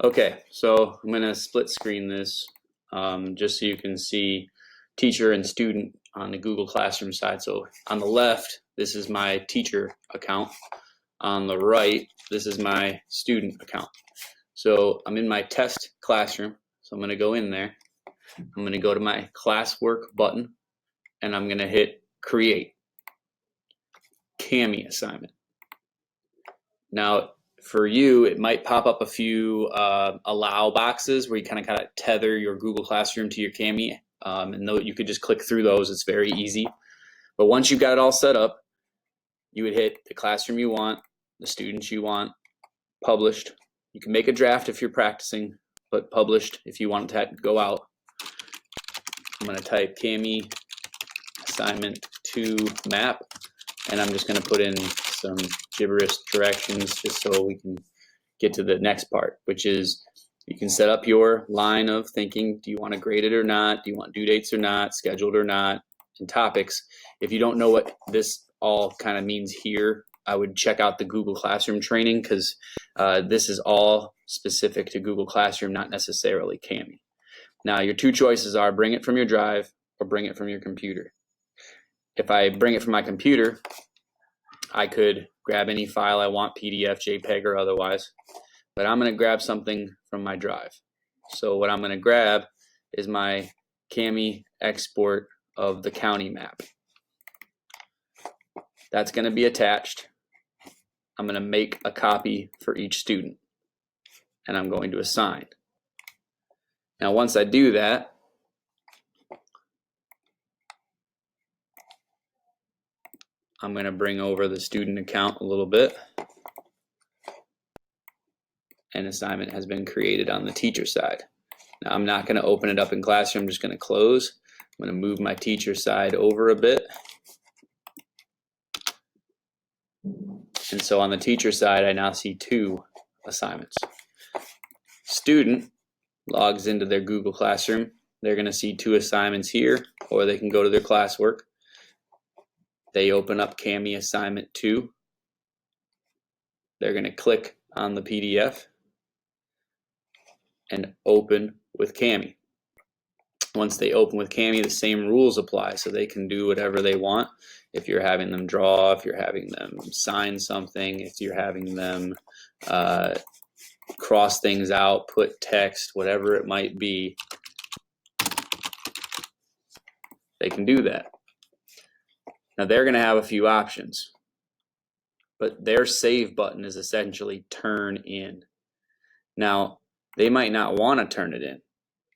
Okay, so I'm going to split screen this just so you can see teacher and student on the Google Classroom side. So on the left, this is my teacher account. On the right, this is my student account. So I'm in my test classroom. So I'm going to go in there. I'm going to go to my classwork button and I'm going to hit create CAMI assignment. Now, for you, it might pop up a few allow boxes where you kind of tether your Google Classroom to your CAMI, and though you could just click through those, it's very easy. But once you've got it all set up, you would hit the classroom you want, the students you want, published. You can make a draft if you're practicing, but published if you want it to go out. I'm going to type CAMI assignment 2 map, and I'm just going to put in some gibberish directions just so we can get to the next part, which is you can set up your line of thinking. Do you want to grade it or not? Do you want due dates or not? Scheduled or not? And topics. If you don't know what this all kind of means here, I would check out the Google Classroom training, because this is all specific to Google Classroom, not necessarily CAMI. Now, your two choices are bring it from your drive or bring it from your computer. If I bring it from my computer, I could grab any file I want, PDF, JPEG, or otherwise, but I'm going to grab something from my drive. So what I'm going to grab is my CAMI export of the county map. That's going to be attached. I'm going to make a copy for each student, and I'm going to assign. Now, once I do that, I'm going to bring over the student account a little bit. An assignment has been created on the teacher side. Now, I'm not going to open it up in Classroom. I'm just going to close. I'm going to move my teacher side over a bit. And so on the teacher side, I now see 2 assignments. Student logs into their Google Classroom. They're going to see 2 assignments here, or they can go to their classwork. They open up CAMI assignment 2. They're going to click on the PDF and open with CAMI. Once they open with CAMI, the same rules apply, so they can do whatever they want. If you're having them draw, if you're having them sign something, if you're having them cross things out, put text, whatever it might be, they can do that. Now, they're going to have a few options, but their save button is essentially turn in. Now, they might not want to turn it in.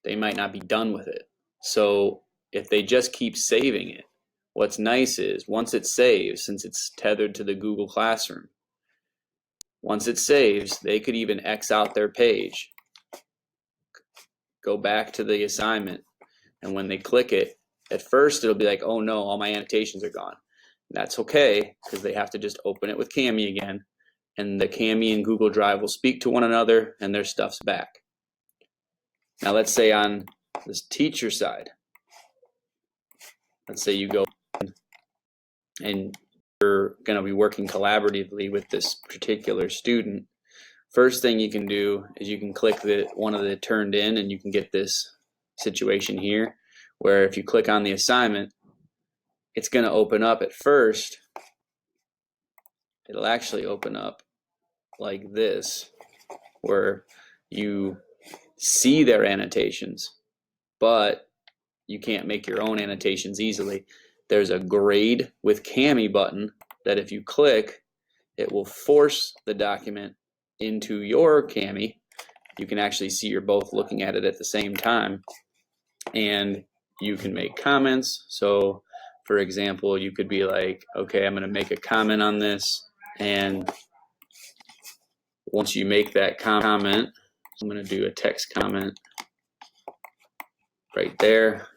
They might not be done with it. So if they just keep saving it, what's nice is once it saves, since it's tethered to the Google Classroom, once it saves, they could even X out their page, go back to the assignment, and when they click it, at first it'll be like, oh no, all my annotations are gone. That's okay, because they have to just open it with CAMI again, and the CAMI and Google Drive will speak to one another and their stuff's back. Now let's say on this teacher side, let's say you go and you're going to be working collaboratively with this particular student. First thing you can do is you can click one of the turned in, and you can get this situation here where if you click on the assignment, it's going to open up at first. It'll actually open up like this, where you see their annotations, but you can't make your own annotations easily. There's a grade with CAMI button that if you click, it will force the document into your CAMI. You can actually see you're both looking at it at the same time, and you can make comments. So for example, you could be like, okay, I'm going to make a comment on this, and once you make that comment, I'm going to do a text comment right there.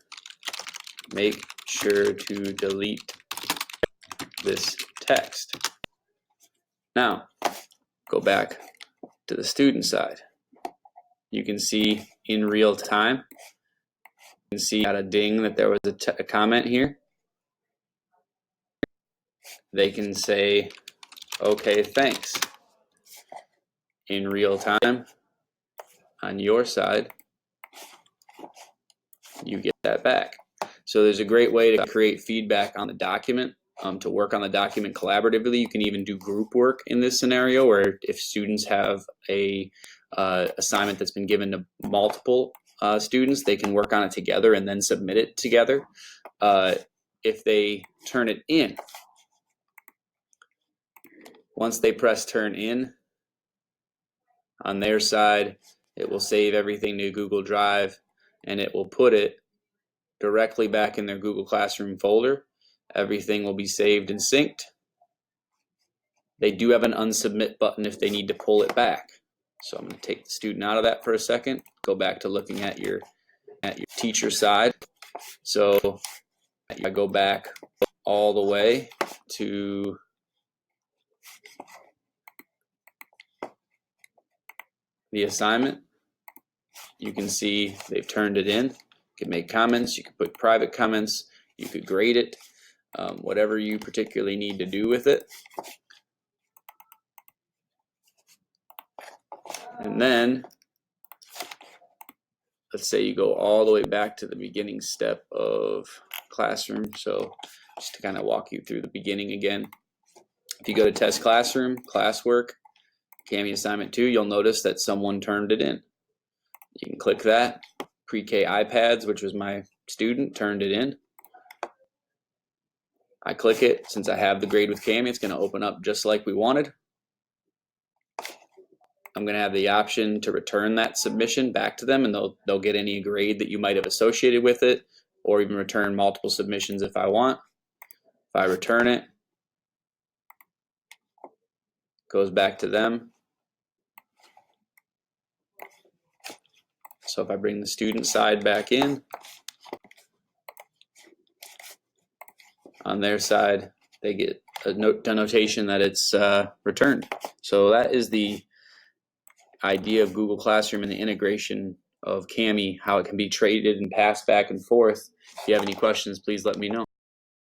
Make sure to delete this text. Now, go back to the student side. You can see in real time, you can see got a ding that there was a comment here. They can say, okay, thanks, in real time. on your side, you get that back. So there's a great way to create feedback on the document, to work on the document collaboratively. You can even do group work in this scenario, where if students have a assignment that's been given to multiple students, they can work on it together and then submit it together. If they turn it in, once they press turn in on their side, it will save everything to Google Drive, and it will put it directly back in their Google Classroom folder. Everything will be saved and synced. They do have an unsubmit button if they need to pull it back. So I'm going to take the student out of that for a second, go back to looking at your teacher side. So I go back all the way to the assignment. You can see they've turned it in. You can make comments, you can put private comments, you could grade it, whatever you particularly need to do with it. And then let's say you go all the way back to the beginning step of Classroom. So just to kind of walk you through the beginning again. If you go to Test Classroom, Classwork, Kami Assignment 2, you'll notice that someone turned it in. You can click that. Pre-K iPads, which was my student, turned it in. I click it. Since I have the grade with Kami, it's going to open up just like we wanted. I'm going to have the option to return that submission back to them, and they'll get any grade that you might have associated with it, or even return multiple submissions if I want. If I return it, goes back to them. So if I bring the student side back in, on their side, they get a notation that it's returned. So that is the idea of Google Classroom and the integration of Kami, how it can be traded and passed back and forth. If you have any questions, please let me know.